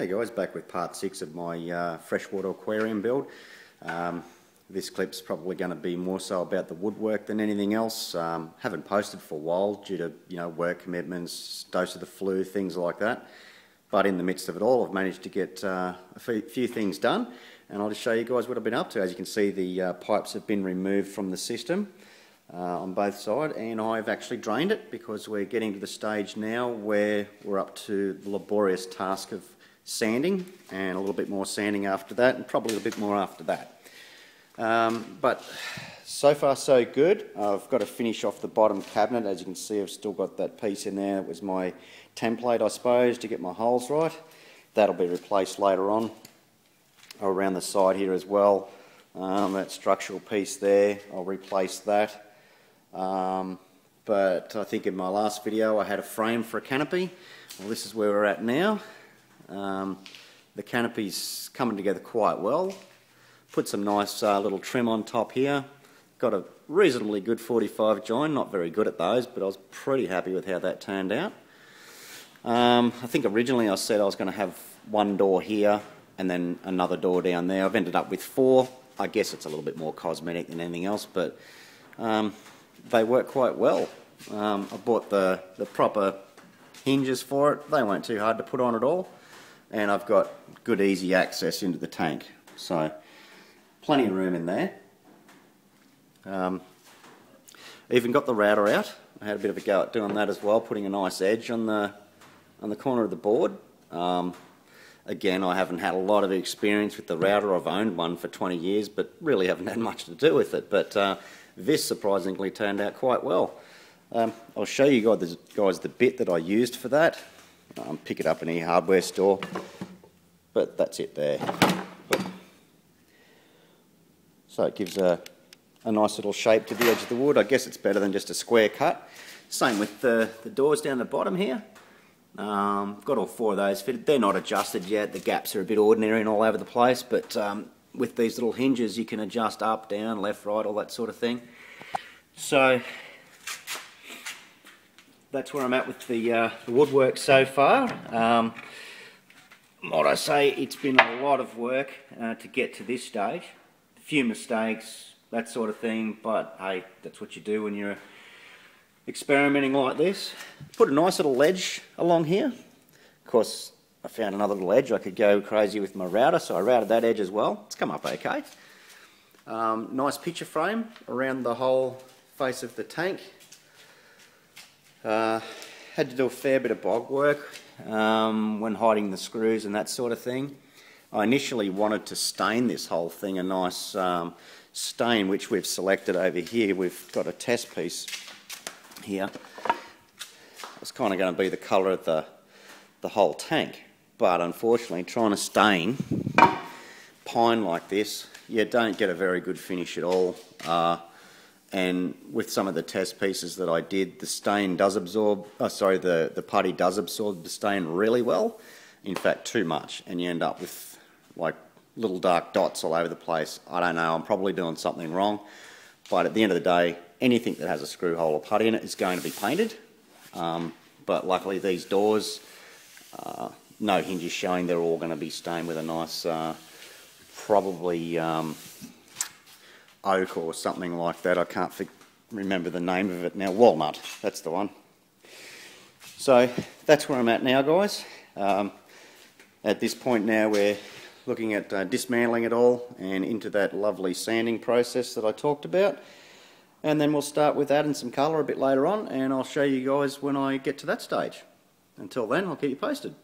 Hey guys, back with part 6 of my freshwater aquarium build. This clip's probably going to be more so about the woodwork than anything else. Haven't posted for a while due to work commitments, dose of the flu, things like that. But in the midst of it all, I've managed to get a few things done, and I'll just show you guys what I've been up to. As you can see, the pipes have been removed from the system on both sides, and I've actually drained it because we're getting to the stage now where we're up to the laborious task of sanding, and a little bit more sanding after that, and probably a bit more after that. But so far so good. I've got to finish off the bottom cabinet. As you can see, I've still got that piece in there. It was my template, I suppose, to get my holes right. That'll be replaced later on, around the side here as well. That structural piece there, I'll replace that. But I think in my last video I had a frame for a canopy. Well, this is where we're at now. The canopy's coming together quite well. Put some nice little trim on top here. Got a reasonably good 45 join, not very good at those, but I was pretty happy with how that turned out. I think originally I said I was going to have one door here and then another door down there. I've ended up with 4. I guess it's a little bit more cosmetic than anything else, but they work quite well. I bought the proper hinges for it. They weren't too hard to put on at all. And I've got good easy access into the tank, so plenty of room in there. Even got the router out. I had a bit of a go at doing that as well, putting a nice edge on the corner of the board. Again, I haven't had a lot of experience with the router. I've owned one for 20 years, but really haven't had much to do with it. But this surprisingly turned out quite well. I'll show you guys the bit that I used for that. Pick it up in any hardware store, but that's it there. So it gives a nice little shape to the edge of the wood. I guess it's better than just a square cut. Same with the doors down the bottom here. Got all 4 of those fitted. They're not adjusted yet. The gaps are a bit ordinary and all over the place, but with these little hinges you can adjust up, down, left, right, all that sort of thing. So that's where I'm at with the woodwork so far. What I say, it's been a lot of work to get to this stage. A few mistakes, that sort of thing, but hey, that's what you do when you're experimenting like this. Put a nice little ledge along here. Of course, I found another little edge I could go crazy with my router, so I routed that edge as well. It's come up okay. Nice picture frame around the whole face of the tank. Had to do a fair bit of bog work when hiding the screws and that sort of thing. I initially wanted to stain this whole thing a nice stain, which we've selected over here. We've got a test piece here. It's kind of going to be the colour of the whole tank, but unfortunately trying to stain pine like this, you don't get a very good finish at all. And with some of the test pieces that I did, the stain does absorb, the putty does absorb the stain really well. In fact, too much, and you end up with like little dark dots all over the place. I don't know, I'm probably doing something wrong, but at the end of the day, anything that has a screw hole or putty in it is going to be painted. But luckily these doors, no hinges showing, they're all going to be stained with a nice, probably oak or something like that. I can't remember the name of it now. Walnut, that's the one. So that's where I'm at now, guys. At this point now we're looking at dismantling it all and into that lovely sanding process that I talked about, and then we'll start with adding some colour a bit later on, and I'll show you guys when I get to that stage. Until then, I'll keep you posted.